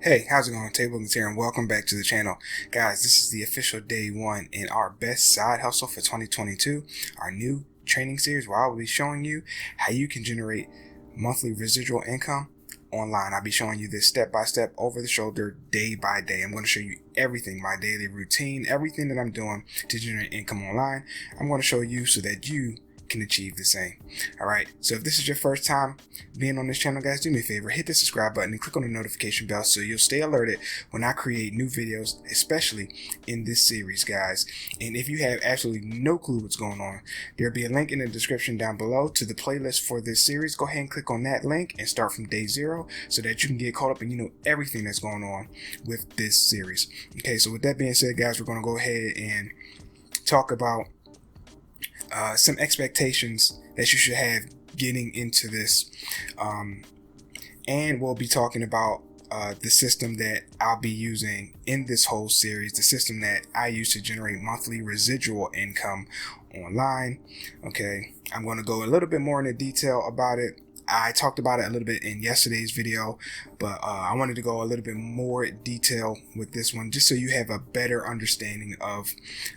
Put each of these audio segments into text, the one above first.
Hey, how's it going? Wilkins here, and welcome back to the channel. Guys, this is the official day one in our best side hustle for 2022, our new training series where I will be showing you how you can generate monthly residual income online. I'll be showing you this step by step, over the shoulder, day by day. I'm going to show you everything, my daily routine, everything that I'm doing to generate income online. I'm going to show you so that you can achieve the same. Alright, so if this is your first time being on this channel, guys, do me a favor, hit the subscribe button and click on the notification bell so you'll stay alerted when I create new videos, especially in this series, guys. And if you have absolutely no clue what's going on, there'll be a link in the description down below to the playlist for this series. Go ahead and click on that link and start from day 0 so that you can get caught up and you know everything that's going on with this series. Okay, so with that being said, guys, we're going to go ahead and talk about some expectations that you should have getting into this, and we'll be talking about the system that I'll be using in this whole series, the system that I use to generate monthly residual income online. Okay, I'm going to go a little bit more into detail about it. I talked about it a little bit in yesterday's video, but I wanted to go a little bit more detail with this one just so you have a better understanding of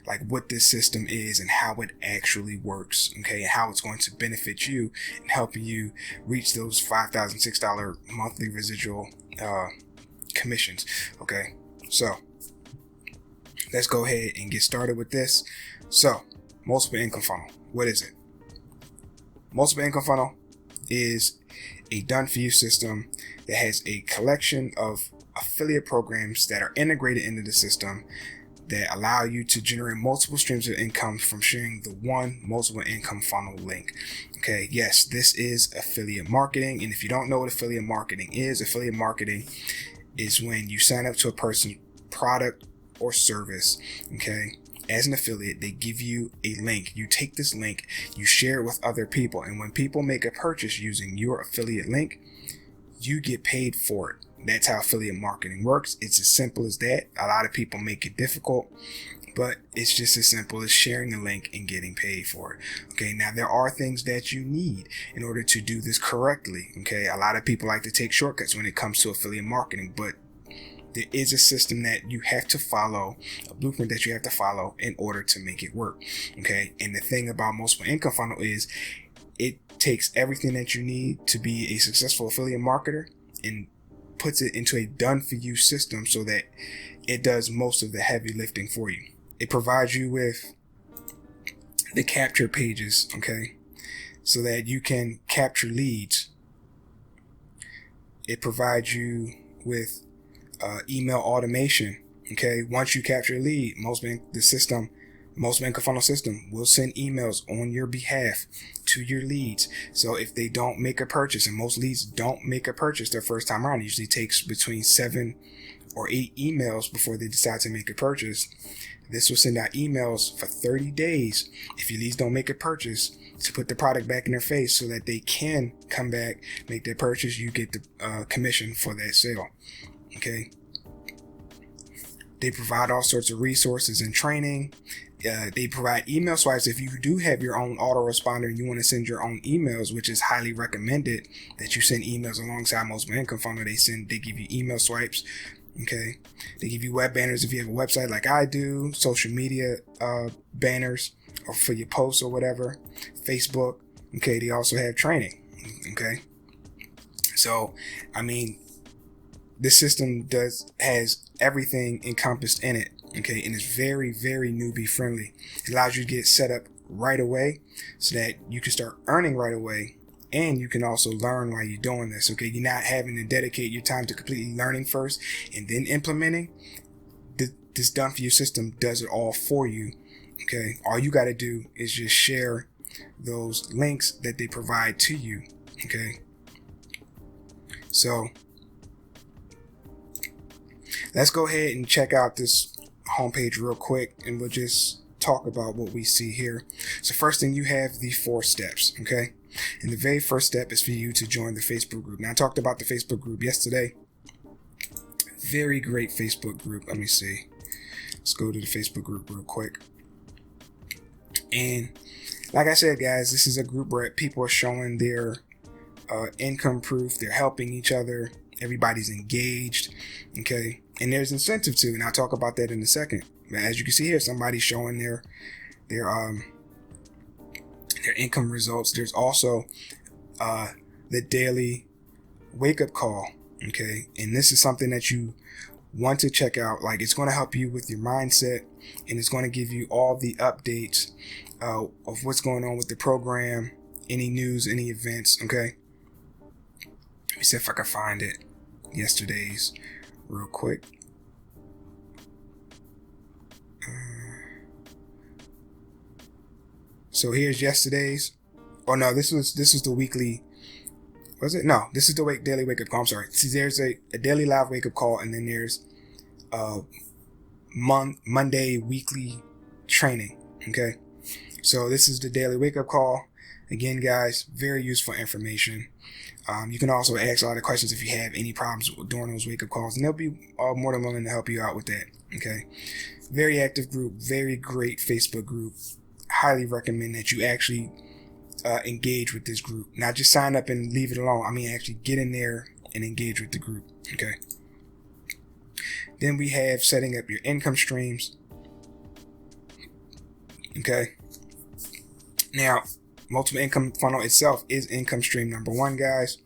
like what this system is and how it actually works, okay, and how it's going to benefit you and help you reach those $5,006 monthly residual commissions. Okay, so let's go ahead and get started with this. So multiple income funnel, what is it? Multiple income funnel is a done-for-you system that has a collection of affiliate programs that are integrated into the system that allow you to generate multiple streams of income from sharing the one multiple income funnel link. Okay, yes, this is affiliate marketing, and if you don't know what affiliate marketing is when you sign up to a person's product or service, okay, as an affiliate. They give you a link. You take this link, you share it with other people, and when people make a purchase using your affiliate link, you get paid for it. That's how affiliate marketing works. It's as simple as that. A lot of people make it difficult, but it's just as simple as sharing a link and getting paid for it. Okay, now there are things that you need in order to do this correctly. Okay, a lot of people like to take shortcuts when it comes to affiliate marketing, but there is a system that you have to follow, a blueprint that you have to follow in order to make it work. Okay, and the thing about multiple income funnel is it takes everything that you need to be a successful affiliate marketer and puts it into a done-for-you system so that it does most of the heavy lifting for you. It provides you with the capture pages, okay, so that you can capture leads. It provides you with email automation. Okay, once you capture a lead, most income funnel system will send emails on your behalf to your leads. So if they don't make a purchase, and most leads don't make a purchase their first time around, it usually takes between 7 or 8 emails before they decide to make a purchase. This will send out emails for 30 days if your leads don't make a purchase to put the product back in their face so that they can come back, make their purchase. You get the commission for that sale. Okay, they provide all sorts of resources and training. They provide email swipes. If you do have your own autoresponder and you want to send your own emails, which is highly recommended that you send emails alongside multiple income funnel, they give you email swipes. Okay, they give you web banners if you have a website like I do, social media banners or for your posts or whatever, Facebook. Okay, they also have training. Okay, so I mean, this system has everything encompassed in it, okay, and it's very, very newbie friendly. It allows you to get set up right away so that you can start earning right away, and you can also learn while you're doing this. Okay, you're not having to dedicate your time to completely learning first and then implementing. This done for you system does it all for you. Okay, all you got to do is just share those links that they provide to you. Okay, so let's go ahead and check out this homepage real quick, and we'll just talk about what we see here. So first thing, you have the 4 steps, okay? And the very first step is for you to join the Facebook group. Now, I talked about the Facebook group yesterday. Very great Facebook group. Let me see. Let's go to the Facebook group real quick. And like I said, guys, this is a group where people are showing their income proof. They're helping each other. Everybody's engaged. Okay, and there's incentive to, and I'll talk about that in a second. As you can see here, somebody's showing their income results. There's also the daily wake up call. Okay, and this is something that you want to check out. Like, it's going to help you with your mindset, and it's going to give you all the updates of what's going on with the program, any news, any events. Okay, let me see if I can find it. Yesterday's real quick. So here's yesterday's. Oh no, this is the weekly. Was it? No, this is the daily wake up call. I'm sorry. See, there's a daily live wake up call, and then there's Monday weekly training. Okay, so this is the daily wake up call. Again, guys, very useful information. You can also ask a lot of questions if you have any problems during those wake up calls, and they'll be more than willing to help you out with that. Okay, very active group, very great Facebook group. Highly recommend that you actually engage with this group, not just sign up and leave it alone. I mean, actually get in there and engage with the group. Okay. Then we have setting up your income streams. Okay. Now, multiple income funnel itself is income stream number one, guys.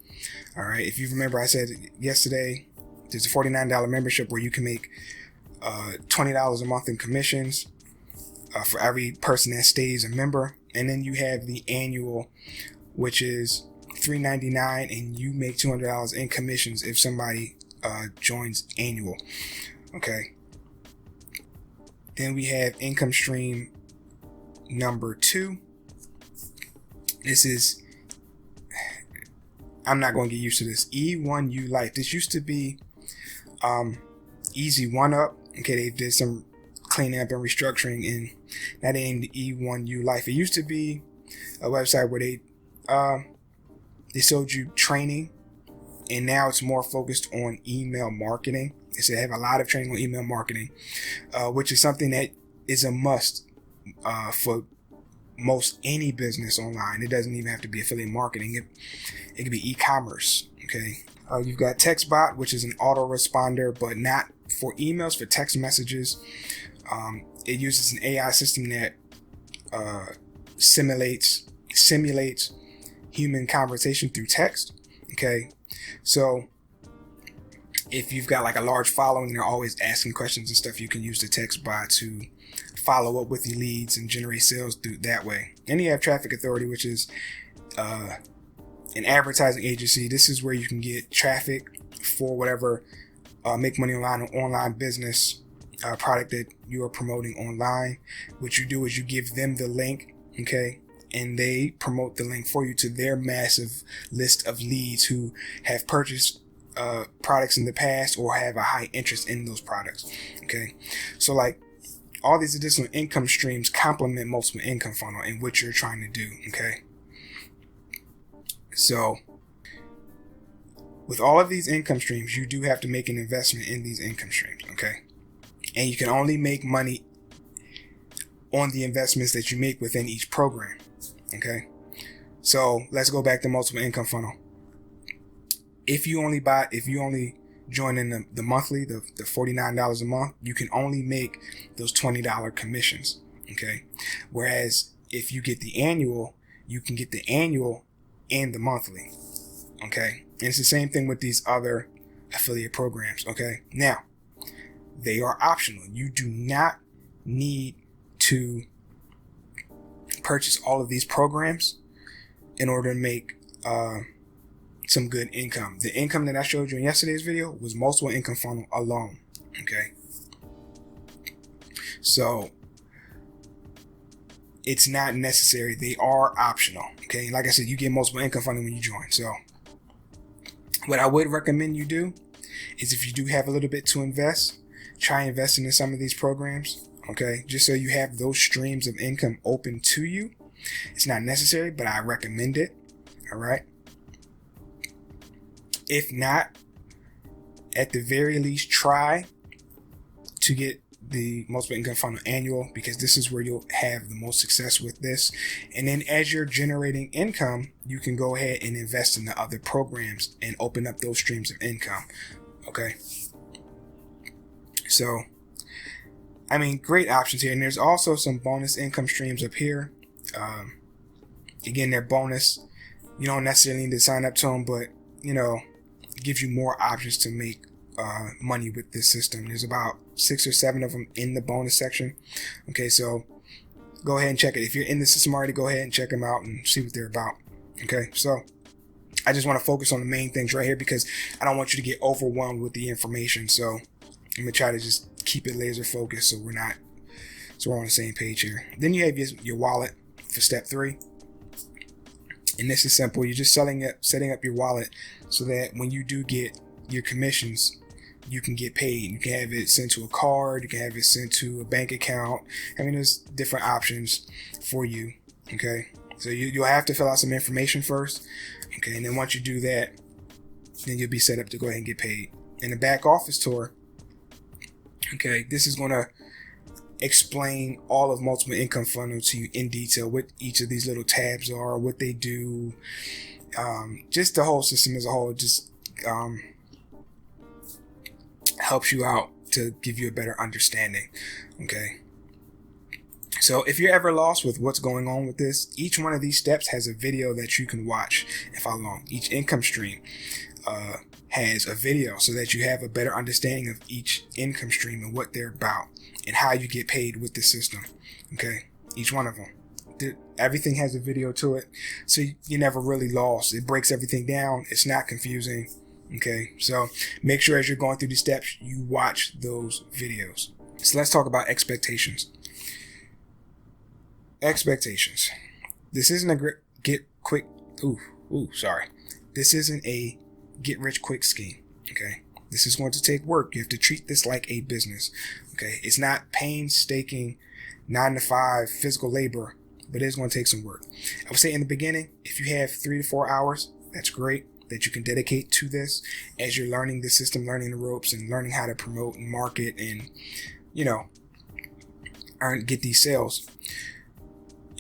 All right. If you remember, I said yesterday, there's a $49 membership where you can make $20 a month in commissions for every person that stays a member. And then you have the annual, which is $3.99, and you make $200 in commissions if somebody joins annual. Okay. Then we have income stream number two. This is, I'm not going to get used to this, E1U Life. This used to be Easy One Up. Okay, they did some cleaning up and restructuring, and that named E1U Life. It used to be a website where they sold you training, and now it's more focused on email marketing. They have a lot of training on email marketing, which is something that is a must for most any business online. It doesn't even have to be affiliate marketing. It could be e-commerce. Okay, you've got TextBot, which is an autoresponder, but not for emails, for text messages. It uses an AI system that simulates human conversation through text. Okay, so if you've got like a large following, they're always asking questions and stuff, you can use the text bot to follow up with your leads and generate sales through that way. And you have Traffic Authority, which is an advertising agency. This is where you can get traffic for whatever make money online business product that you are promoting online. What you do is you give them the link, okay, and they promote the link for you to their massive list of leads who have purchased products in the past or have a high interest in those products. Okay, so like all these additional income streams complement multiple income funnel and what you're trying to do. Okay, so with all of these income streams, you do have to make an investment in these income streams. Okay, and you can only make money on the investments that you make within each program. Okay, so let's go back to multiple income funnel. If you only join in the monthly, the $49 a month, you can only make those $20 commissions. Okay, whereas if you get the annual, you can get the annual and the monthly. Okay, and it's the same thing with these other affiliate programs. Okay, now they are optional. You do not need to purchase all of these programs in order to make some good income. The income that I showed you in yesterday's video was multiple income funnel alone. Okay, so it's not necessary. They are optional. Okay, like I said, you get multiple income funnel when you join. So what I would recommend you do is, if you do have a little bit to invest, try investing in some of these programs. Okay, just so you have those streams of income open to you. It's not necessary, but I recommend it. All right. If not, at the very least, try to get the multiple income funnel annual, because this is where you'll have the most success with this. And then as you're generating income, you can go ahead and invest in the other programs and open up those streams of income. Okay. So, I mean, great options here. And there's also some bonus income streams up here. Again, they're bonus. You don't necessarily need to sign up to them, but, you know, it gives you more options to make money with this system. There's about 6 or 7 of them in the bonus section. Okay, so go ahead and check it. If you're in the system already, go ahead and check them out and see what they're about. Okay, so I just want to focus on the main things right here because I don't want you to get overwhelmed with the information. So I'm gonna try to just keep it laser focused so we're on the same page here. Then you have your wallet for step 3. And this is simple. You're just setting up your wallet so that when you do get your commissions, you can get paid. You can have it sent to a card. You can have it sent to a bank account. I mean, there's different options for you. Okay, so you'll have to fill out some information first. Okay, and then once you do that, then you'll be set up to go ahead and get paid. In the back office tour, okay, this is going to explain all of multiple income funnel to you in detail, what each of these little tabs are, what they do, just the whole system as a whole. Just helps you out to give you a better understanding. Okay, so if you're ever lost with what's going on with this, each one of these steps has a video that you can watch and follow along. Each income stream has a video so that you have a better understanding of each income stream and what they're about and how you get paid with the system. Okay, each one of them, everything has a video to it, so you're never really lost. It breaks everything down. It's not confusing. Okay, so make sure as you're going through the steps, you watch those videos. So let's talk about expectations. Expectations. This isn't a This isn't a get rich quick scheme. Okay, this is going to take work. You have to treat this like a business. Okay, it's not painstaking 9 to 5 physical labor, but it's going to take some work. I would say in the beginning, if you have 3 to 4 hours, that's great that you can dedicate to this as you're learning the system, learning the ropes, and learning how to promote and market and, you know, get these sales.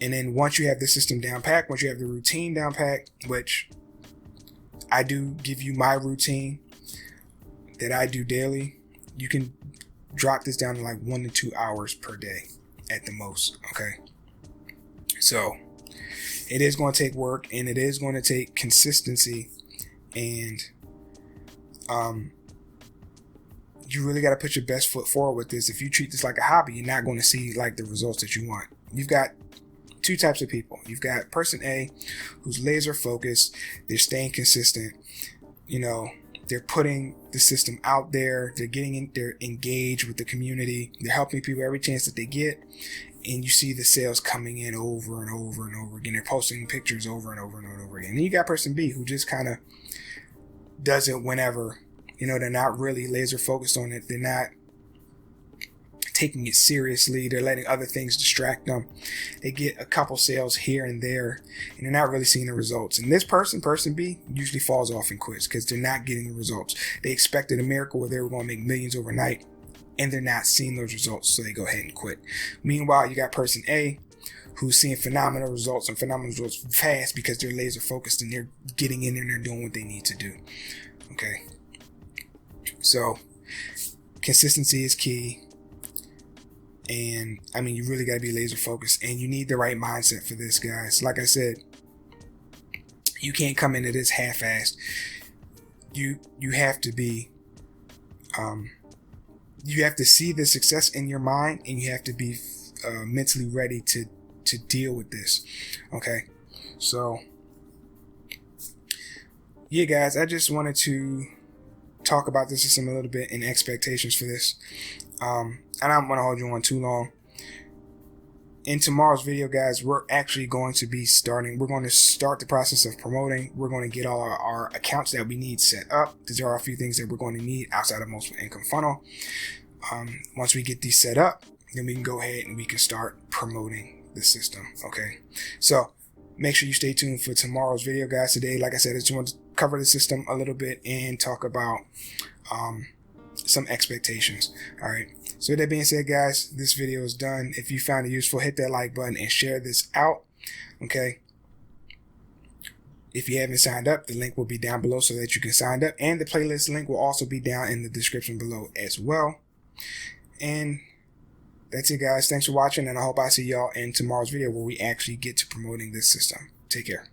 And then once you have the system down packed, once you have the routine down packed, which I do give you my routine that I do daily, you can drop this down to like 1 to 2 hours per day at the most. Okay, so it is going to take work, and it is going to take consistency, and you really got to put your best foot forward with this. If you treat this like a hobby, you're not going to see like the results that you want. You've got 2 types of people. You've got person A, who's laser focused. They're staying consistent. You know, they're putting the system out there. They're engaged with the community. They're helping people every chance that they get. And you see the sales coming in over and over and over again. They're posting pictures over and over and over again. And you got person B, who just kind of does it whenever. You know, they're not really laser focused on it. They're not taking it seriously. They're letting other things distract them. They get a couple sales here and there, and they're not really seeing the results. And this person B, usually falls off and quits because they're not getting the results. They expected a miracle where they were going to make millions overnight, and they're not seeing those results, so they go ahead and quit. Meanwhile, you got person A, who's seeing phenomenal results fast because they're laser focused and they're getting in there and they're doing what they need to do. Okay, so consistency is key. And I mean, you really got to be laser focused, and you need the right mindset for this, guys. Like I said, you can't come into this half-assed. You have to be, you have to see the success in your mind, and you have to be mentally ready to deal with this. Okay, so yeah, guys, I just wanted to talk about this system a little bit and expectations for this. I don't want to hold you on too long. In tomorrow's video, guys, we're actually going to be we're going to start the process of promoting. We're going to get all our accounts that we need set up, because there are a few things that we're going to need outside of multiple income funnel. Once we get these set up, then we can go ahead and we can start promoting the system. Okay, so make sure you stay tuned for tomorrow's video, guys. Today, like I said, I just want to cover the system a little bit and talk about some expectations. All right, so with that being said, guys, this video is done. If you found it useful, hit that like button and share this out. Okay, if you haven't signed up, the link will be down below so that you can sign up, and the playlist link will also be down in the description below as well. And that's it, guys. Thanks for watching, and I hope I see y'all in tomorrow's video where we actually get to promoting this system. Take care.